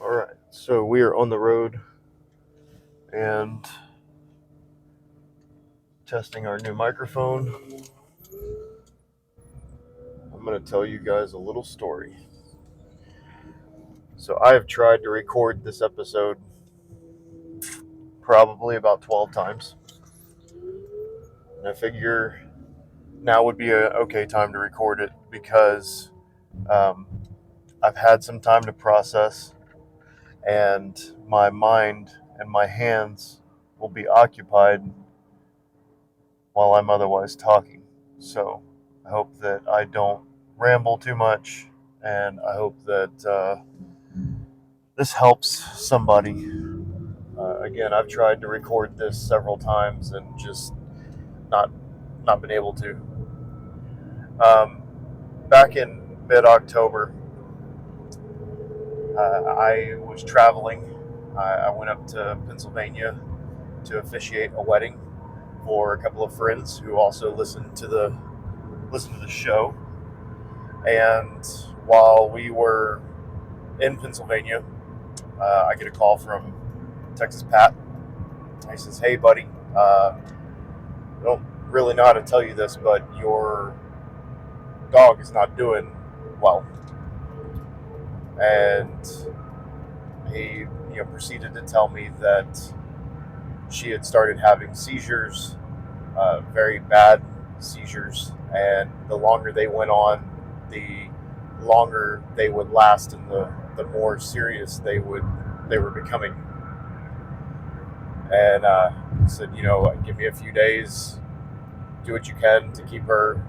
All right, so we are on the road and testing our new microphone. I'm going to tell you guys a little story. So I have tried to record this episode probably about 12 times. And I figure now would be an okay time to record it because um, I've had some time to process, and my mind and my hands will be occupied while I'm otherwise talking. So I hope that I don't ramble too much, and I hope that this helps somebody. Again, I've tried to record this several times and just not not been able to. Back in mid-October, I was traveling. I went up to Pennsylvania to officiate a wedding for a couple of friends who also listen to the show. And while we were in Pennsylvania, I get a call from Texas Pat. He says, "Hey, buddy, I don't really know how to tell you this, but your dog is not doing well." And he, proceeded to tell me that she had started having seizures, very bad seizures, and the longer they went on, the longer they would last, and the more serious they were becoming. And he said, give me a few days, do what you can to keep her,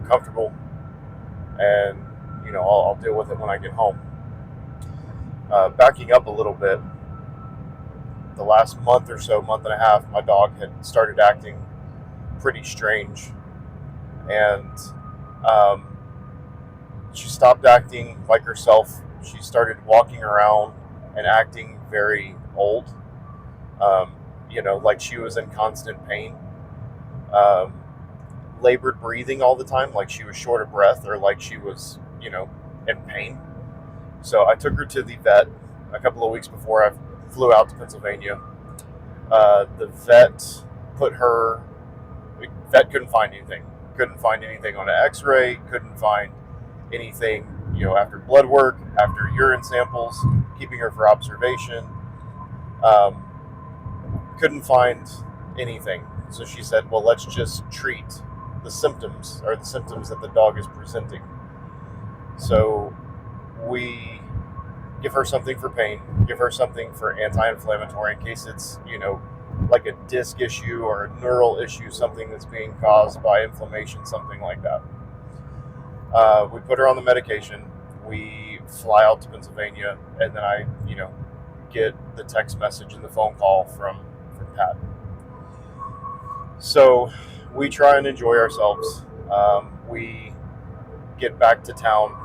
comfortable, and I'll deal with it when I get home. Backing up a little bit, the last month or so, month and a half, my dog had started acting pretty strange, and um, she stopped acting like herself. She started walking around and acting very old, like she was in constant pain. Um, Labored breathing all the time, like she was short of breath or like she was, in pain. So I took her to the vet a couple of weeks before I flew out to Pennsylvania. The vet couldn't find anything. Couldn't find anything on an X-ray. Couldn't find anything, after blood work, after urine samples, keeping her for observation. Um, couldn't find anything. So she said, "Well, let's just treat the symptoms that the dog is presenting." So we give her something for pain, give her something for anti-inflammatory in case it's, like a disc issue or a neural issue, something that's being caused by inflammation, something like that. We put her on the medication. We fly out to Pennsylvania, and then I, get the text message and the phone call from Pat. So we try and enjoy ourselves. We get back to town,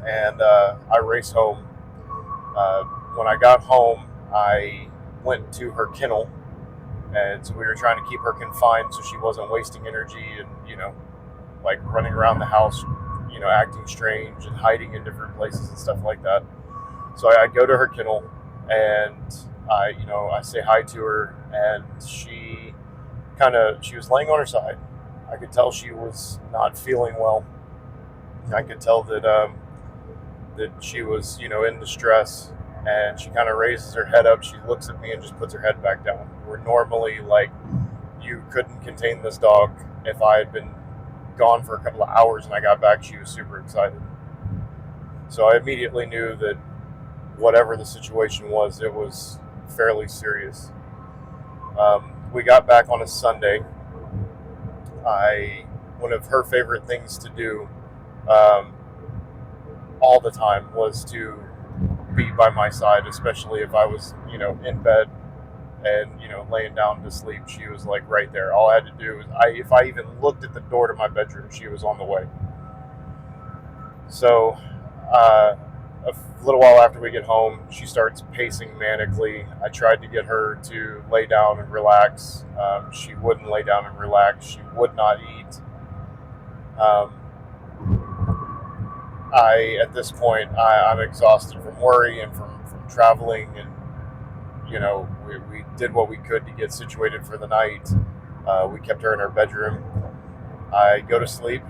and I race home. When I got home, I went to her kennel, and so we were trying to keep her confined so she wasn't wasting energy and, like running around the house, acting strange and hiding in different places and stuff like that. So I go to her kennel, and I say hi to her, and she was laying on her side. I could tell she was not feeling well. I could tell that she was, in distress, and she kind of raises her head up. She looks at me and just puts her head back down. Where normally, like, you couldn't contain this dog. If I had been gone for a couple of hours and I got back, she was super excited. So I immediately knew that whatever the situation was, it was fairly serious. We got back on a Sunday. One of her favorite things to do, all the time, was to be by my side, especially if I was, in bed and, laying down to sleep. She was like right there. All I had to do was, if I even looked at the door to my bedroom, she was on the way. So, A little while after we get home, she starts pacing manically. I tried to get her to lay down and relax. She wouldn't lay down and relax. She would not eat. Um, at this point, I'm exhausted from worry and from traveling, and we did what we could to get situated for the night. We kept her in her bedroom. I go to sleep.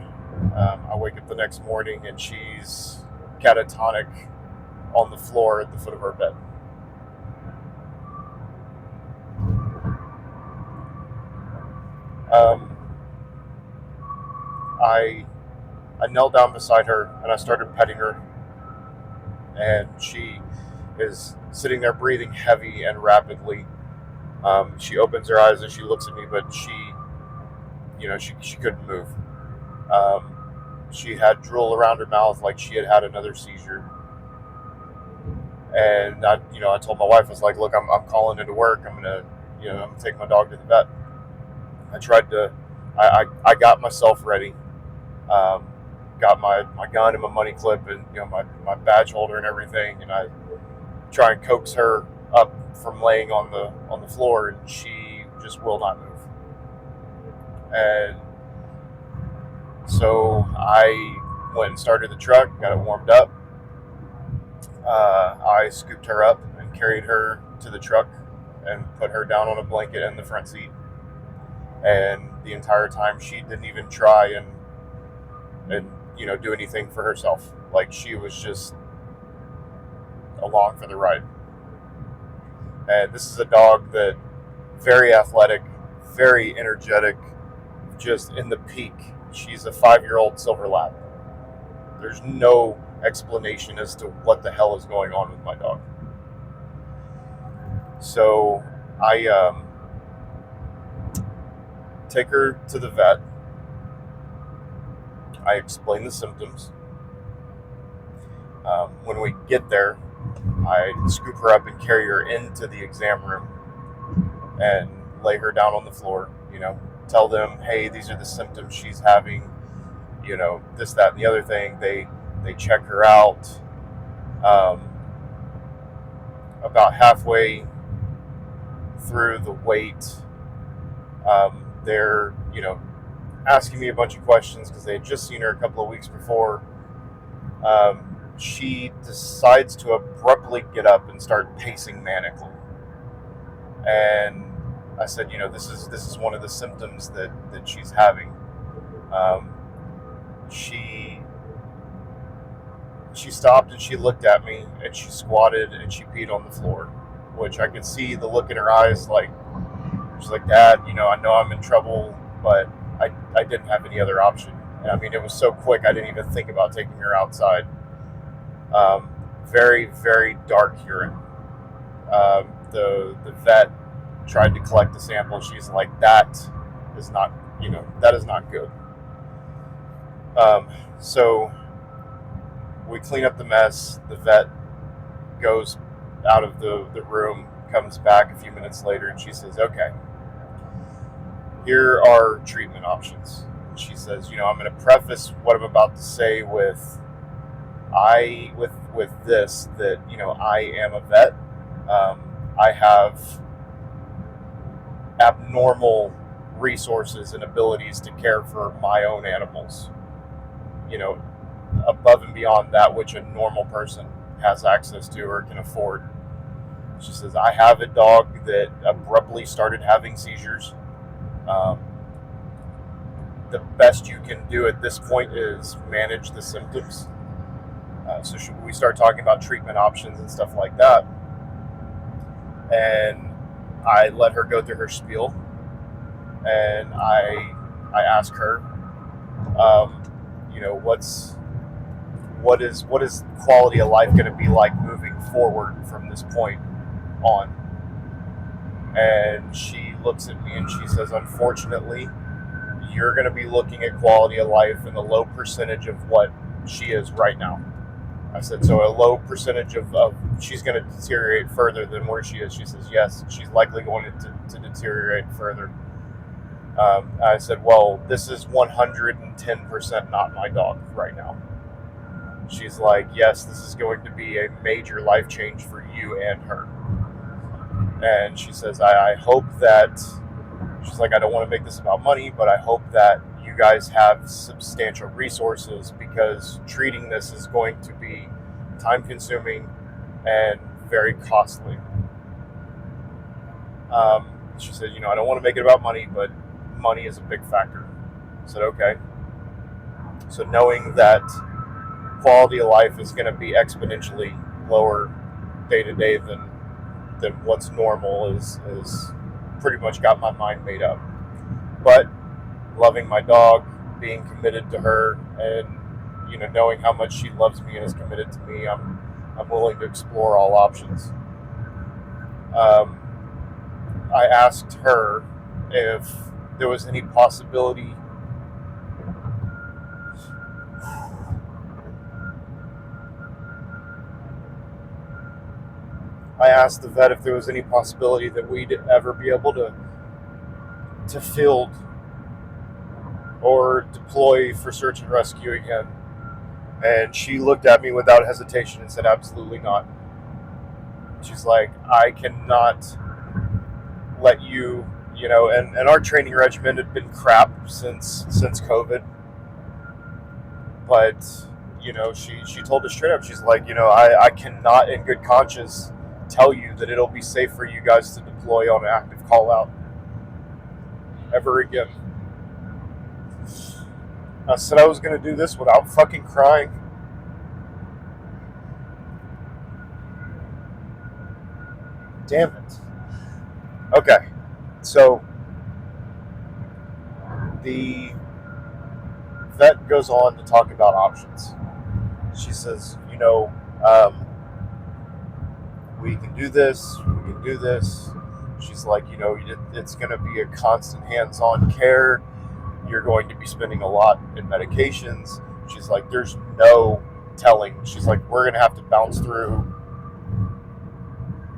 I wake up the next morning, and she's catatonic on the floor at the foot of our bed. Um, I knelt down beside her and I started petting her, and she is sitting there breathing heavy and rapidly. She opens her eyes and she looks at me, but she couldn't move. Um, she had drool around her mouth like she had another seizure. And I told my wife, I was like, look, I'm calling into work. I'm gonna take my dog to the vet. I got myself ready. Got my gun and my money clip and my badge holder and everything, and I try and coax her up from laying on the floor, and she just will not move. And so I went and started the truck, got it warmed up. I scooped her up and carried her to the truck and put her down on a blanket in the front seat. And the entire time, she didn't even try and do anything for herself. Like, she was just along for the ride. And this is a dog that very athletic, very energetic, just in the peak. She's a 5-year-old silver lab. There's no explanation as to what the hell is going on with my dog. So I take her to the vet. I explain the symptoms. When we get there, I scoop her up and carry her into the exam room and lay her down on the floor. Tell them, hey, these are the symptoms she's having. This, that, and the other thing. They check her out. About halfway through the wait, they're asking me a bunch of questions because they had just seen her a couple of weeks before. She decides to abruptly get up and start pacing manically, and I said, this is one of the symptoms that she's having. She stopped and she looked at me and she squatted and she peed on the floor, which I could see the look in her eyes, like she's like, Dad, I know I'm in trouble, but I didn't have any other option. And I mean, it was so quick, I didn't even think about taking her outside. Very, very dark urine. The vet tried to collect the sample. She's like, that is not good. So we clean up the mess. The vet goes out of the room, comes back a few minutes later, and she says, okay, here are treatment options. And she says, I'm going to preface what I'm about to say with this, that, I am a vet. I have abnormal resources and abilities to care for my own animals, above and beyond that which a normal person has access to or can afford. She says, I have a dog that abruptly started having seizures. The best you can do at this point is manage the symptoms. So we start talking about treatment options and stuff like that. And I let her go through her spiel. And I ask her, what is quality of life going to be like moving forward from this point on? And she looks at me and she says, unfortunately, you're going to be looking at quality of life in the low percentage of what she is right now. I said, so a low percentage of she's going to deteriorate further than where she is. She says, yes, she's likely going to deteriorate further. I said, well, this is 110% not my dog right now. She's like, yes, this is going to be a major life change for you and her. And she says, I hope that, she's like, I don't want to make this about money, but I hope that you guys have substantial resources, because treating this is going to be time consuming and very costly. She said, I don't want to make it about money, but money is a big factor. I said, okay. So knowing that quality of life is going to be exponentially lower day to day than what's normal is pretty much got my mind made up. But loving my dog, being committed to her, and knowing how much she loves me and is committed to me, I'm willing to explore all options. I asked her if there was any possibility I asked the vet if there was any possibility that we'd ever be able to field or deploy for search and rescue again. And she looked at me without hesitation and said, absolutely not. She's like, I cannot let you, and our training regimen had been crap since COVID. But, she told us straight up, she's like, I cannot in good conscience tell you that it'll be safe for you guys to deploy on an active call out ever again. I said I was going to do this without fucking crying. Damn it. Okay, so the vet goes on to talk about options. She says, we can do this, we can do this. She's like, it's going to be a constant hands-on care. You're going to be spending a lot in medications. She's like, there's no telling. She's like, we're going to have to bounce through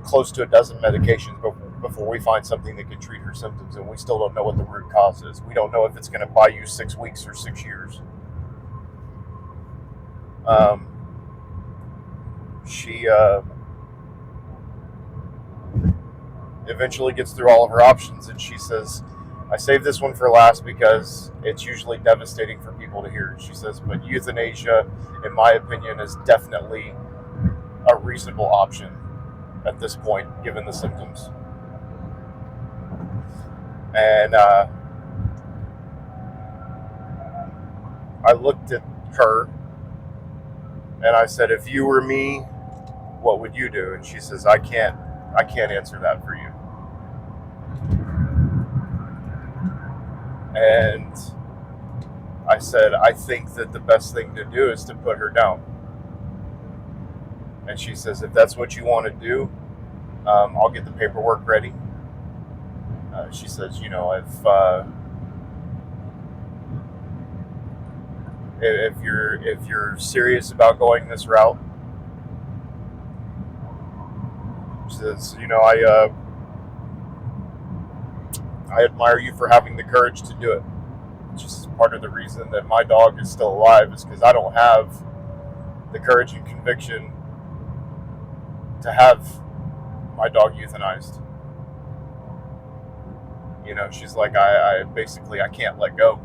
close to a dozen medications before we find something that can treat her symptoms, and we still don't know what the root cause is. We don't know if it's going to buy you 6 weeks or 6 years. She eventually gets through all of her options, and she says, I saved this one for last because it's usually devastating for people to hear. She says, but euthanasia, in my opinion, is definitely a reasonable option at this point, given the symptoms. And I looked at her and I said, if you were me, what would you do? And she says, I can't answer that for you. And I said, I think that the best thing to do is to put her down. And she says, if that's what you want to do, I'll get the paperwork ready. She says, if you're serious about going this route, she says, I admire you for having the courage to do it. It's just part of the reason that my dog is still alive is because I don't have the courage and conviction to have my dog euthanized. She's like, I basically, I can't let go.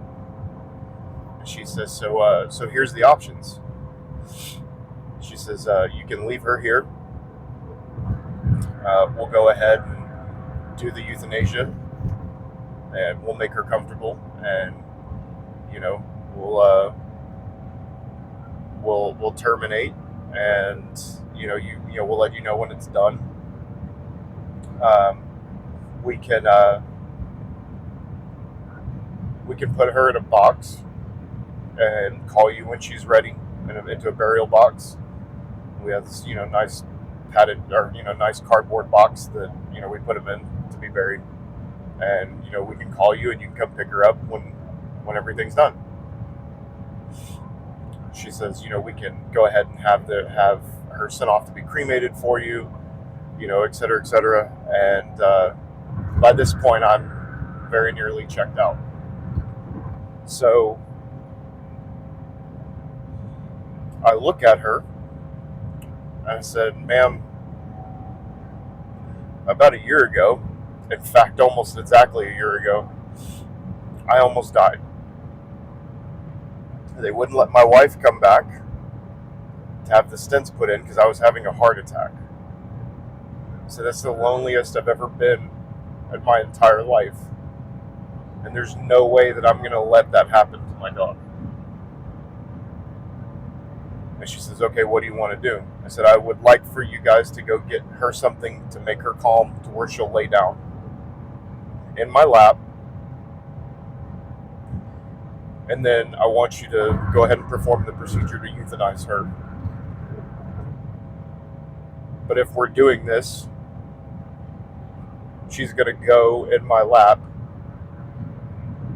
And she says, so here's the options. She says, you can leave her here. We'll go ahead and do the euthanasia, and we'll make her comfortable, and we'll terminate, and we'll let you know when it's done. We can put her in a box and call you when she's ready into a burial box. We have this nice padded or nice cardboard box that we put them in to be buried, and we can call you and you can come pick her up when everything's done. She says, we can go ahead and have her sent off to be cremated for you, et cetera, et cetera. And by this point, I'm very nearly checked out. So I look at her and I said, ma'am, about a year ago, in fact, almost exactly a year ago, I almost died. They wouldn't let my wife come back to have the stents put in because I was having a heart attack. So that's the loneliest I've ever been in my entire life. And there's no way that I'm going to let that happen to my dog. And she says, okay, what do you want to do? I said, I would like for you guys to go get her something to make her calm to where she'll lay down in my lap. And then I want you to go ahead and perform the procedure to euthanize her. But if we're doing this, she's going to go in my lap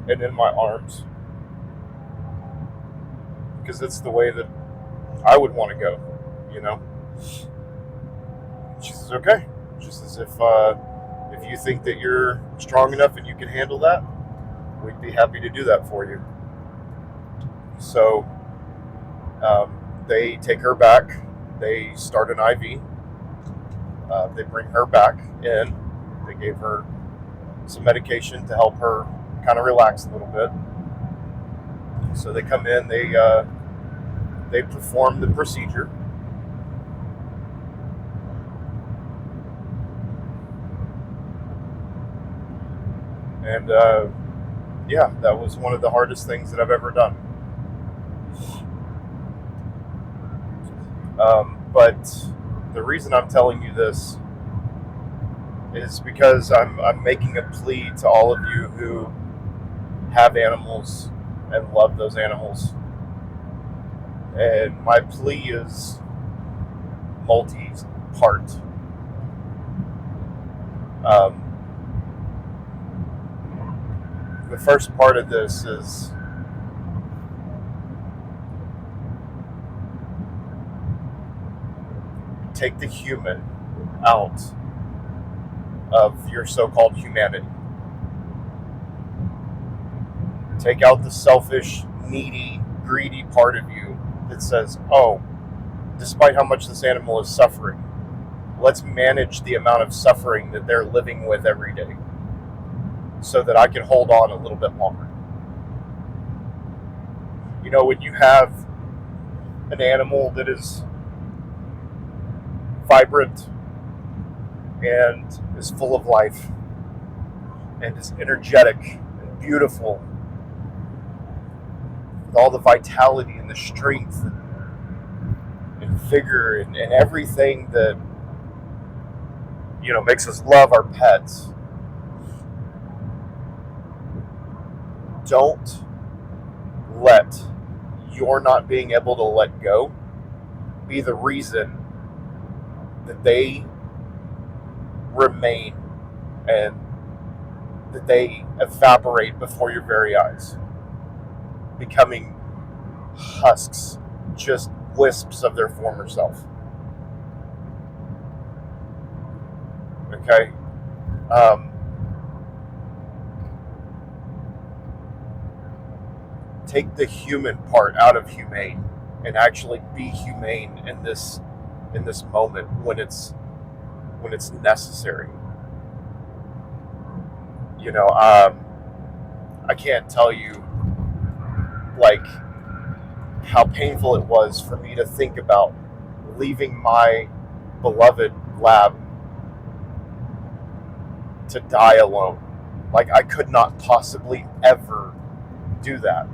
and in my arms. Because it's the way that I would want to go, you know? She says, okay. She says, if you think that you're strong enough and you can handle that, we'd be happy to do that for you. So they take her back. They start an IV. They bring her back in. They gave her some medication to help her kind of relax a little bit. So they come in. They perform the procedure. And yeah, that was one of the hardest things that I've ever done. But the reason I'm telling you this is because I'm making a plea to all of you who have animals and love those animals. And my plea is multi-part. The first part of this is take the human out of your so-called humanity. Take out the selfish, needy, greedy part of you that says, oh, despite how much this animal is suffering, let's manage the amount of suffering that they're living with every day so that I can hold on a little bit longer. You know, when you have an animal that is vibrant and is full of life and is energetic and beautiful with all the vitality and the strength and vigor and everything that, you know, makes us love our pets. Don't let your not being able to let go be the reason that they remain and that they evaporate before your very eyes, becoming husks, just wisps of their former self. Okay? Take the human part out of humane and actually be humane in this moment when it's necessary. You know, I can't tell you like how painful it was for me to think about leaving my beloved lab to die alone. Like, I could not possibly ever do that.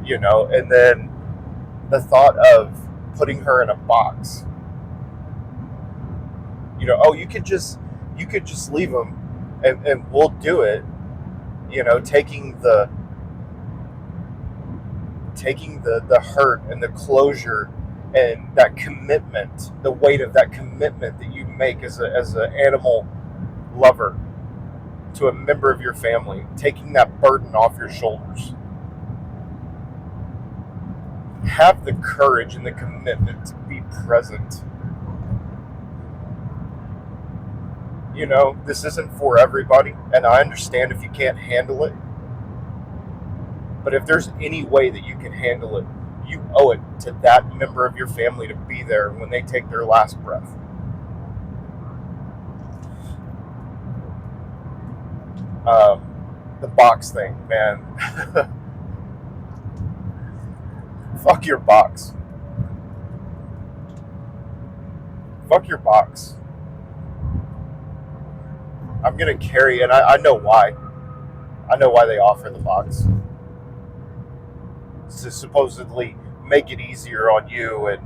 You know, and then the thought of putting her in a box. You know, oh, you could just leave them and we'll do it. You know, taking the hurt and the closure and that commitment, the weight of that commitment that you make as an animal lover to a member of your family, taking that burden off your shoulders. Have the courage and the commitment to be present. You know, this isn't for everybody, and I understand if you can't handle it. But if there's any way that you can handle it, You owe it to that member of your family to be there when they take their last breath. The box thing, man. Fuck your box. Fuck your box. I'm gonna carry, and I know why. I know why they offer the box. To supposedly make it easier on you and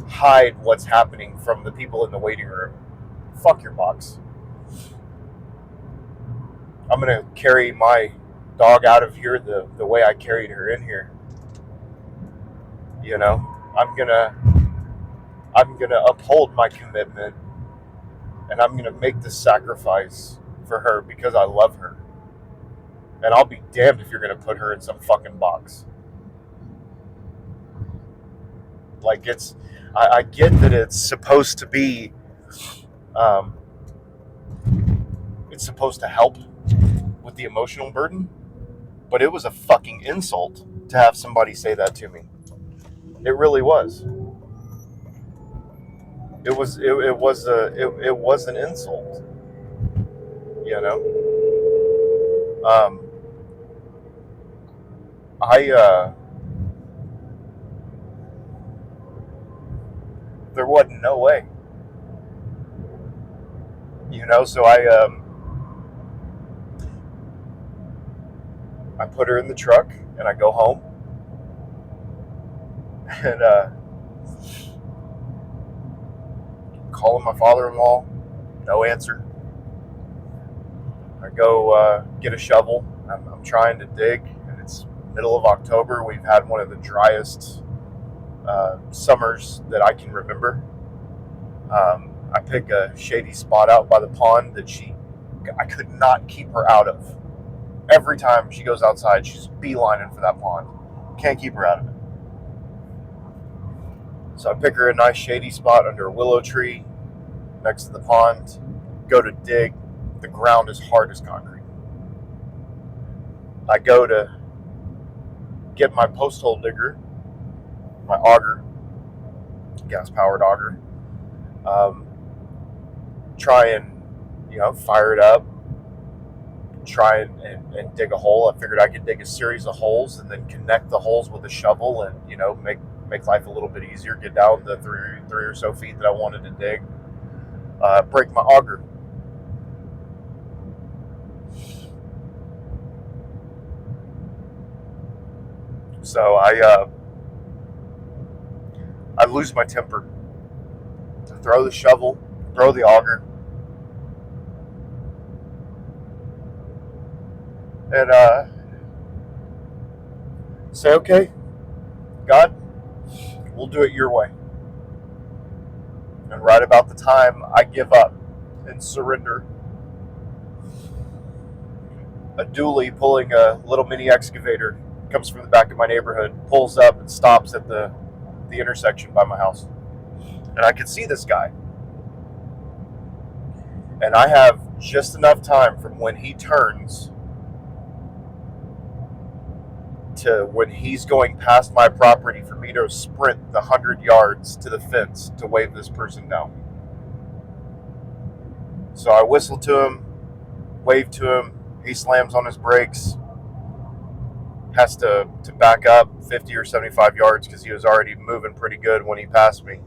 hide what's happening from the people in the waiting room. Fuck your box. I'm gonna carry my dog out of here the way I carried her in here. You know, I'm gonna uphold my commitment, and I'm gonna make this sacrifice for her because I love her. And I'll be damned if you're gonna put her in some fucking box. Like I get that it's supposed to be, it's supposed to help with the emotional burden, but it was a fucking insult to have somebody say that to me. It really was. It was an insult. You know. There wasn't no way. You know, so I put her in the truck and I go home, and calling my father-in-law, no answer. I go get a shovel. I'm trying to dig, and it's middle of October. We've had one of the driest summers that I can remember. I pick a shady spot out by the pond that I could not keep her out of. Every time she goes outside, she's beelining for that pond. Can't keep her out of it. So I pick her a nice shady spot under a willow tree next to the pond, go to dig. The ground is hard as concrete. I go to get my post hole digger, my auger, gas powered auger, try and fire it up, try and dig a hole. I figured I could dig a series of holes and then connect the holes with a shovel and make life a little bit easier, get down the three or so feet that I wanted to dig, break my auger. So I lose my temper. I throw the shovel, throw the auger, and say, okay, God, we'll do it your way. And right about the time I give up and surrender, a dually pulling a little mini excavator comes from the back of my neighborhood, pulls up and stops at the intersection by my house. And I can see this guy. And I have just enough time from when he turns to when he's going past my property for me to sprint the 100 yards to the fence to wave this person down. So I whistle to him, wave to him. He slams on his brakes, has to back up 50 or 75 yards because he was already moving pretty good when he passed me.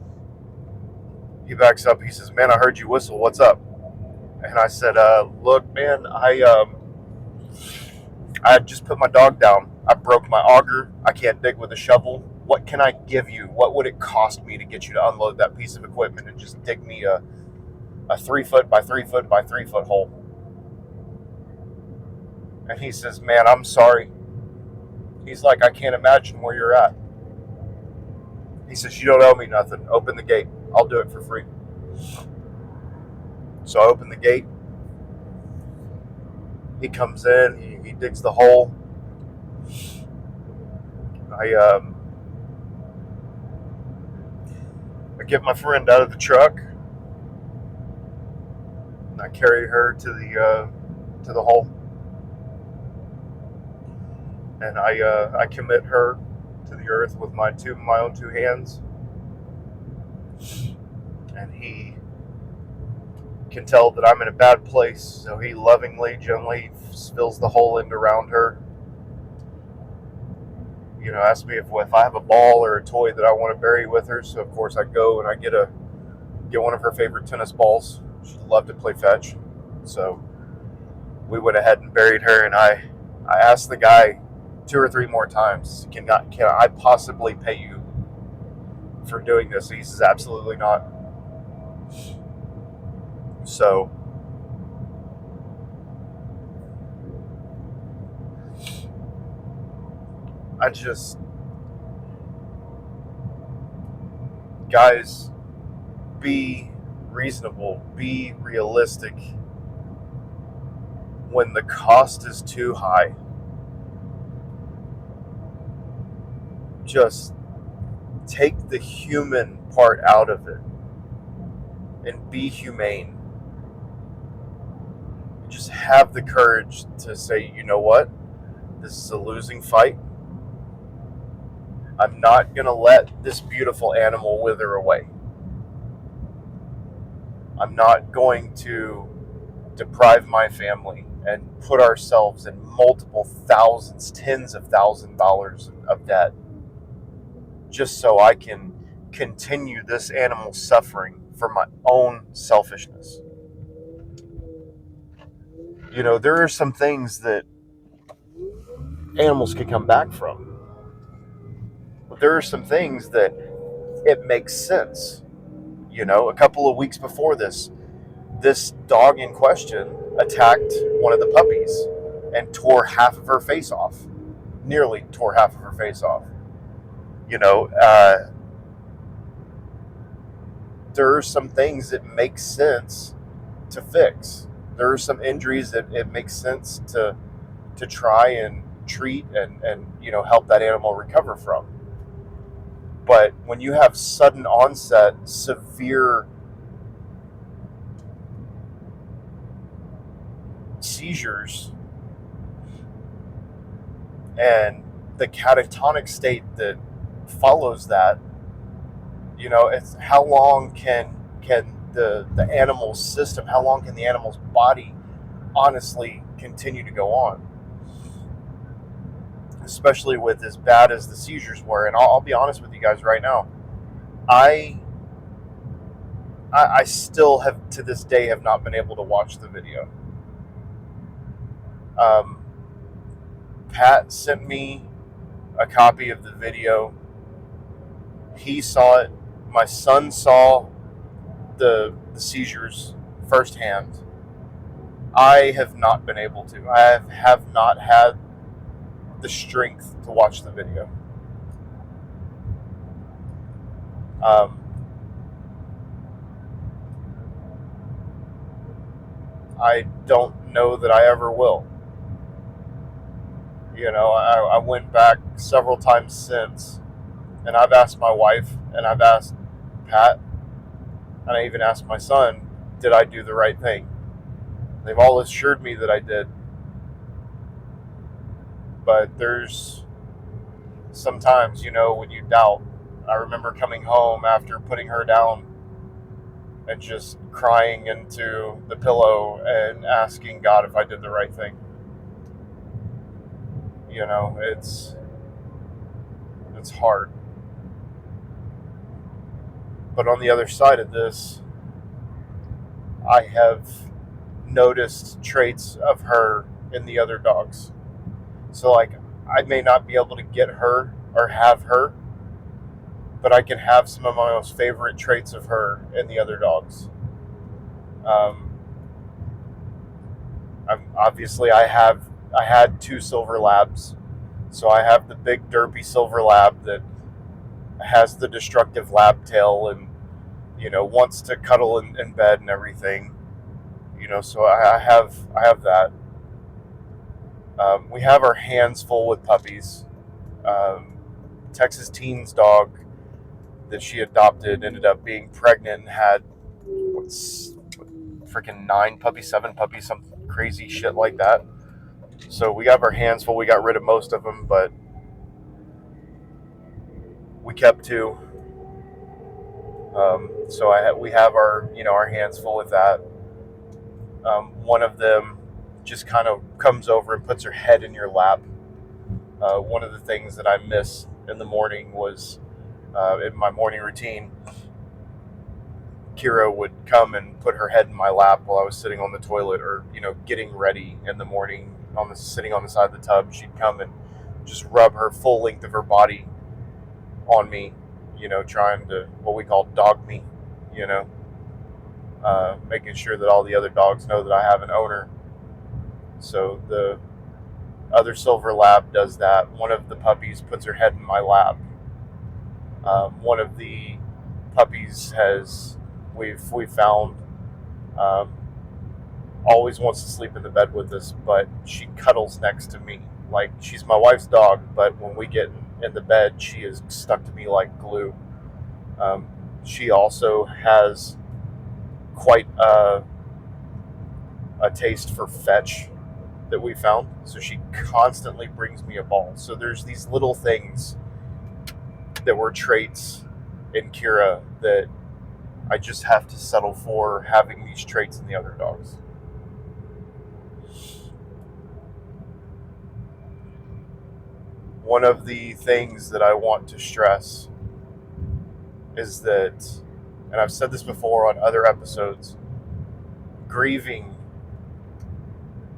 He backs up. He says, man, I heard you whistle. What's up? And I said, look, man, I just put my dog down. I broke my auger. I can't dig with a shovel. What can I give you? What would it cost me to get you to unload that piece of equipment and just dig me a 3 foot by 3 foot by 3 foot hole? And he says, man, I'm sorry. He's like, I can't imagine where you're at. He says, you don't owe me nothing. Open the gate. I'll do it for free. So I open the gate. He comes in. He digs the hole. I get my friend out of the truck. And I carry her to the hole. And I commit her to the earth with my own two hands. And he can tell that I'm in a bad place, so he lovingly, gently fills the hole in around her. You know, asks me if I have a ball or a toy that I want to bury with her. So of course I go and I get one of her favorite tennis balls. She'd love to play fetch. So we went ahead and buried her, and I asked the guy 2 or 3 more times, can I possibly pay you for doing this? He says, absolutely not. So guys, be reasonable, be realistic. When the cost is too high, just take the human part out of it and be humane. Just have the courage to say, you know what? This is a losing fight. I'm not going to let this beautiful animal wither away. I'm not going to deprive my family and put ourselves in multiple thousands, tens of thousands of dollars of debt just so I can continue this animal's suffering for my own selfishness. You know, there are some things that animals can come back from. But there are some things that it makes sense. You know, a couple of weeks before this dog in question attacked one of the puppies and tore half of her face off. Nearly tore half of her face off. You know, there are some things that make sense to fix. There are some injuries that it makes sense to try and treat and you know, help that animal recover from. But when you have sudden onset, severe seizures and the catatonic state that follows that, you know, it's how long can the animal's system, how long can the animal's body honestly continue to go on? Especially with as bad as the seizures were. And I'll be honest with you guys right now, I still have, to this day, have not been able to watch the video. Pat sent me a copy of the video. He saw it. My son saw the seizures firsthand. I have not been able to. I have not had the strength to watch the video. I don't know that I ever will. You know, I went back several times since, and I've asked my wife, and I've asked Pat, and I even asked my son, did I do the right thing? They've all assured me that I did. But there's sometimes, you know, when you doubt. I remember coming home after putting her down and just crying into the pillow and asking God if I did the right thing. You know, it's hard. But on the other side of this, I have noticed traits of her in the other dogs. So, like, I may not be able to get her or have her, but I can have some of my most favorite traits of her in the other dogs. I had 2 silver labs. So I have the big derpy silver lab that has the destructive lab tail and, you know, wants to cuddle in bed and everything. You know, so I have that. We have our hands full with puppies. Texas Teen's dog that she adopted ended up being pregnant and had freaking 9 puppies, 7 puppies, some crazy shit like that. So we got our hands full. We got rid of most of them, but We kept two. So we have our our hands full with that. One of them just kind of comes over and puts her head in your lap. One of the things that I miss in the morning was in my morning routine, Kyra would come and put her head in my lap while I was sitting on the toilet, or getting ready in the morning, sitting on the side of the tub. She'd come and just rub her full length of her body on me, trying to, what we call, dog me, making sure that all the other dogs know that I have an owner. So the other silver lab does that. One of the puppies puts her head in my lap. One of the puppies we've found always wants to sleep in the bed with us, but she cuddles next to me. Like, she's my wife's dog, but when we get in the bed, she is stuck to me like glue. She also has quite a taste for fetch that we found, so she constantly brings me a ball. So there's these little things that were traits in Kyra that I just have to settle for having these traits in the other dogs. One of the things that I want to stress is that, and I've said this before on other episodes, grieving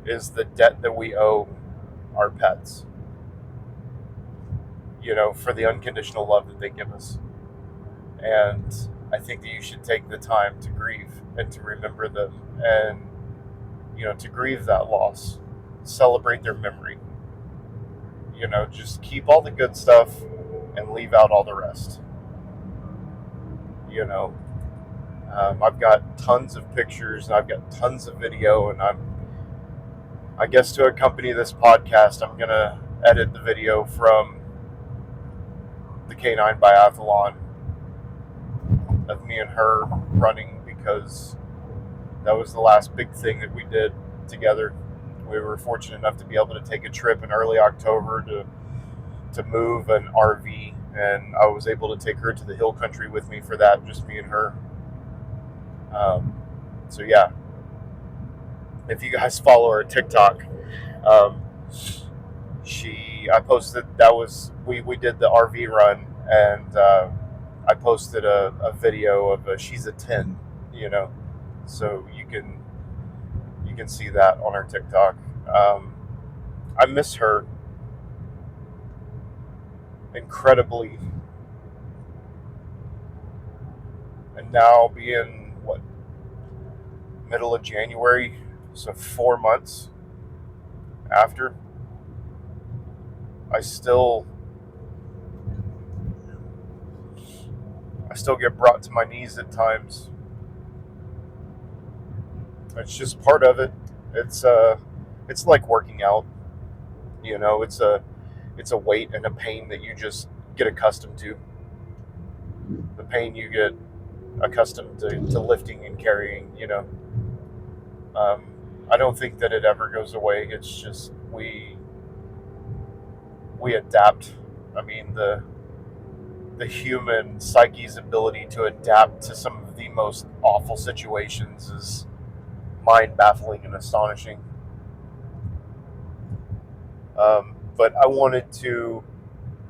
is the debt that we owe our pets, for the unconditional love that they give us. And I think that you should take the time to grieve and to remember them, and to grieve that loss, celebrate their memory. Just keep all the good stuff and leave out all the rest. I've got tons of pictures and I've got tons of video, and I guess to accompany this podcast, I'm gonna edit the video from the Canine Biathlon of me and her running, because that was the last big thing that we did together. We were fortunate enough to be able to take a trip in early October to move an RV, and I was able to take her to the hill country with me for that, just me and her. So yeah, if you guys follow her TikTok, I posted, we did the RV run, and I posted a video of she's a 10, so you can see that on her TikTok. I miss her incredibly, and now being middle of January, so 4 months after, I still get brought to my knees at times. It's just part of it. It's like working out. It's a weight and a pain that you just get accustomed to. The pain you get accustomed to lifting and carrying. I don't think that it ever goes away. It's just we adapt. I mean, the human psyche's ability to adapt to some of the most awful situations is mind-baffling and astonishing. But I wanted to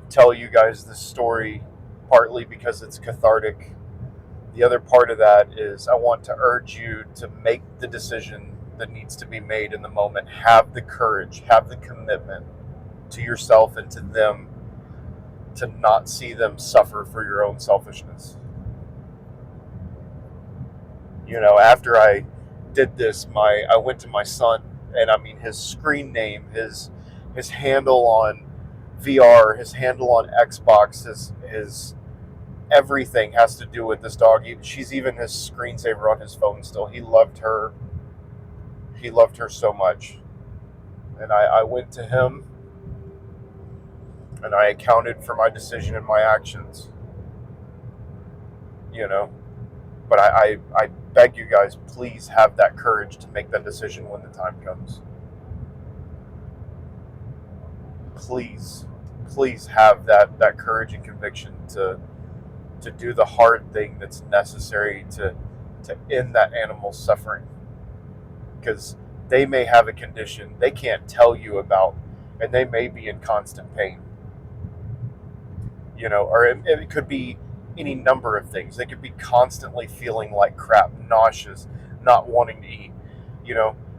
tell you guys this story partly because it's cathartic. The other part of that is I want to urge you to make the decision that needs to be made in the moment. Have the courage, have the commitment to yourself and to them to not see them suffer for your own selfishness. After I did this, I went to my son, and I mean, his screen name, his handle on VR, his handle on Xbox, his everything has to do with this dog. She's even his screensaver on his phone still. He loved her so much. And I went to him, and I accounted for my decision and my actions. But I beg you guys, please have that courage to make that decision when the time comes. Please, please have that courage and conviction to do the hard thing that's necessary to end that animal's suffering, because they may have a condition they can't tell you about, and they may be in constant pain, or it could be any number of things. They could be constantly feeling like crap, nauseous, not wanting to eat.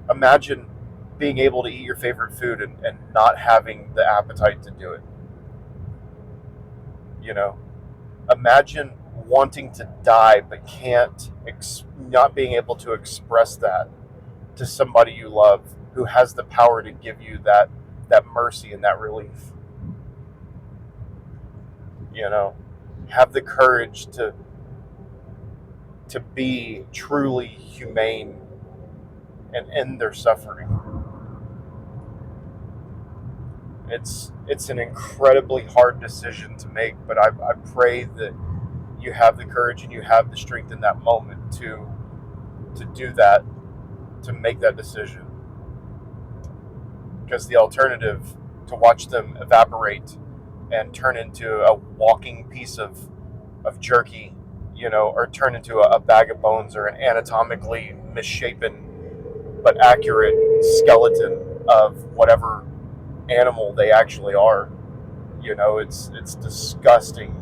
Imagine being able to eat your favorite food and not having the appetite to do it. Imagine wanting to die but not being able to express that to somebody you love who has the power to give you that mercy and that relief. Have the courage to be truly humane and end their suffering. It's an incredibly hard decision to make, but I pray that you have the courage and you have the strength in that moment to do that, to make that decision. Because the alternative, to watch them evaporate and turn into a walking piece of jerky, or turn into a bag of bones, or an anatomically misshapen but accurate skeleton of whatever animal they actually are. It's disgusting,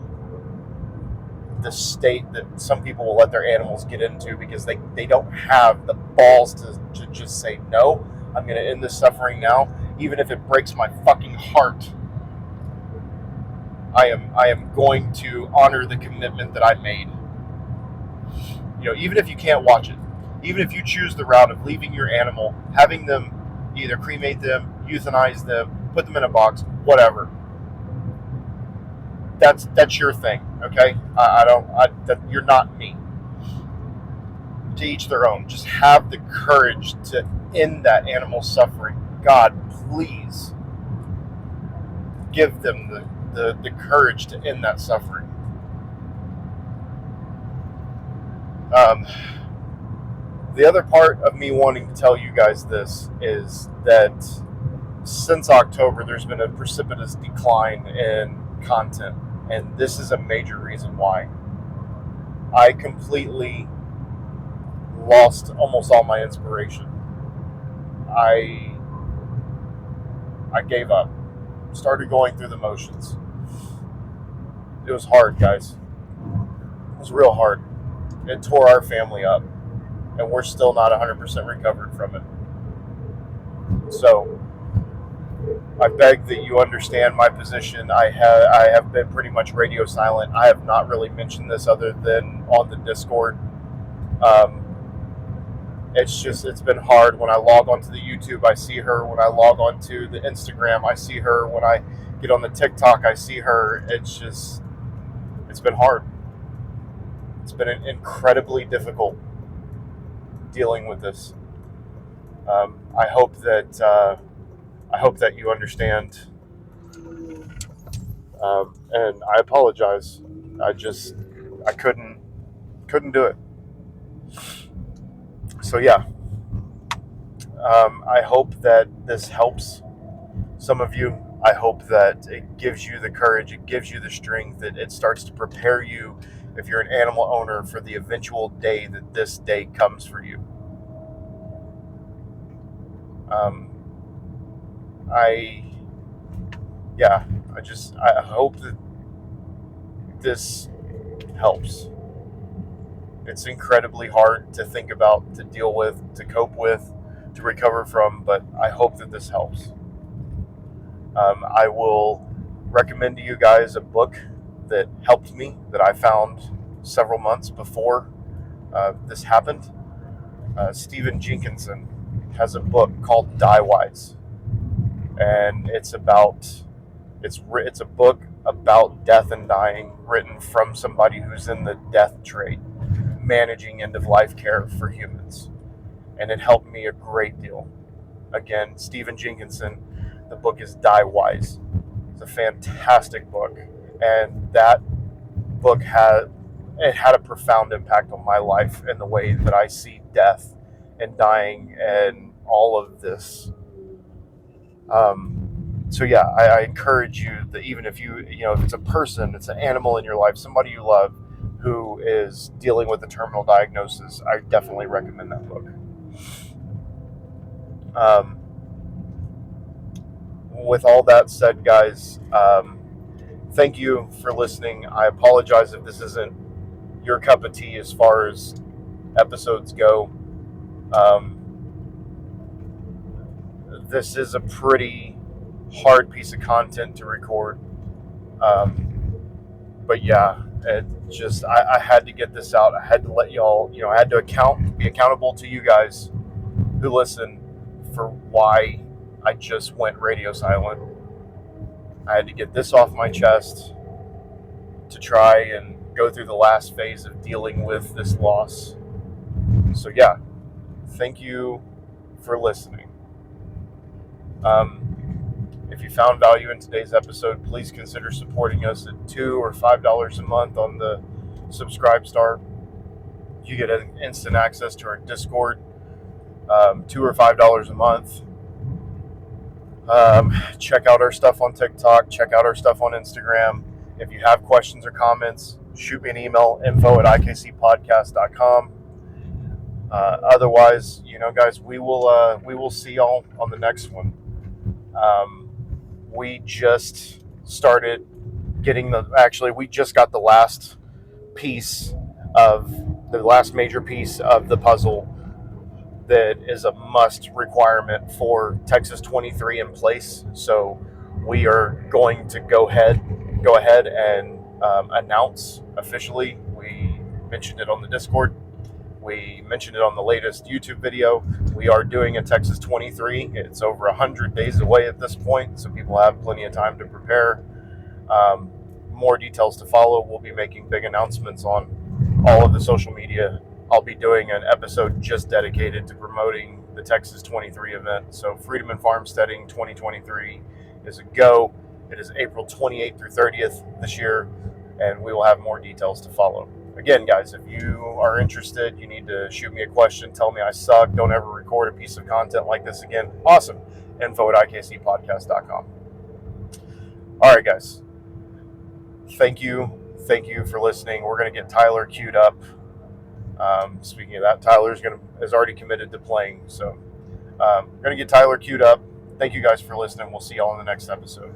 the state that some people will let their animals get into, because they don't have the balls to just say, no, I'm going to end this suffering now, even if it breaks my fucking heart. I am going to honor the commitment that I made. Even if you can't watch it, even if you choose the route of leaving your animal, having them either cremate them, euthanize them, put them in a box, whatever. That's your thing, okay? You're not me. To each their own. Just have the courage to end that animal's suffering. God, please give them the courage to end that suffering. The other part of me wanting to tell you guys this is that since October, there's been a precipitous decline in content, and this is a major reason why. I completely lost almost all my inspiration. I gave up. Started going through the motions. It was hard, guys. It was real hard. It tore our family up, and we're still not 100% recovered from it. So I beg that you understand my position. I have been pretty much radio silent. I have not really mentioned this other than on the Discord. It's been hard. When I log onto the YouTube, I see her. When I log onto the Instagram, I see her. When I get on the TikTok, I see her. It's been hard. It's been incredibly difficult dealing with this. I hope that you understand. And I apologize. I couldn't do it. So yeah, I hope that this helps some of you. I hope that it gives you the courage, it gives you the strength, that it starts to prepare you, if you're an animal owner, for the eventual day that this day comes for you. I hope that this helps. It's incredibly hard to think about, to deal with, to cope with, to recover from, but I hope that this helps. I will recommend to you guys a book that helped me, that I found several months before this happened. Stephen Jenkinson has a book called Die Wise, and it's a book about death and dying, written from somebody who's in the death trade, managing end-of-life care for humans, and it helped me a great deal. Again, Stephen Jenkinson, the book is Die Wise. It's a fantastic book, and that book had a profound impact on my life and the way that I see death and dying and all of this. So yeah, I encourage you that even if if it's a person, it's an animal in your life, somebody you love who is dealing with a terminal diagnosis, I definitely recommend that book. Um, with all that said, guys, thank you for listening. I apologize if this isn't your cup of tea as far as episodes go. Um, this is a pretty hard piece of content to record. But yeah, I had to get this out. I had to let y'all, I had to be accountable to you guys who listen for why I just went radio silent. I had to get this off my chest to try and go through the last phase of dealing with this loss. So yeah, thank you for listening. If you found value in today's episode, please consider supporting us at $2 or $5 a month on the Subscribe Star. You get an instant access to our Discord, $2 or $5 a month. Check out our stuff on TikTok. Check out our stuff on Instagram. If you have questions or comments, shoot me an email, info@ikcpodcast.com. Otherwise, guys, we will see y'all on the next one. We just started we just got the last major piece of the puzzle that is a must requirement for Texas 23 in place. So we are going to go ahead and announce officially. We mentioned it on the Discord. We mentioned it on the latest YouTube video. We are doing a Texas 23. It's over 100 days away at this point, so people have plenty of time to prepare. More details to follow. We'll be making big announcements on all of the social media. I'll be doing an episode just dedicated to promoting the Texas 23 event. So Freedom and Farmsteading 2023 is a go. It is April 28th through 30th this year, and we will have more details to follow. Again, guys, if you are interested, you need to shoot me a question. Tell me I suck. Don't ever record a piece of content like this again. Awesome. info@ikcpodcast.com. All right, guys. Thank you for listening. We're going to get Tyler queued up. Speaking of that, Tyler is already committed to playing. So going to get Tyler queued up. Thank you guys for listening. We'll see y'all in the next episode.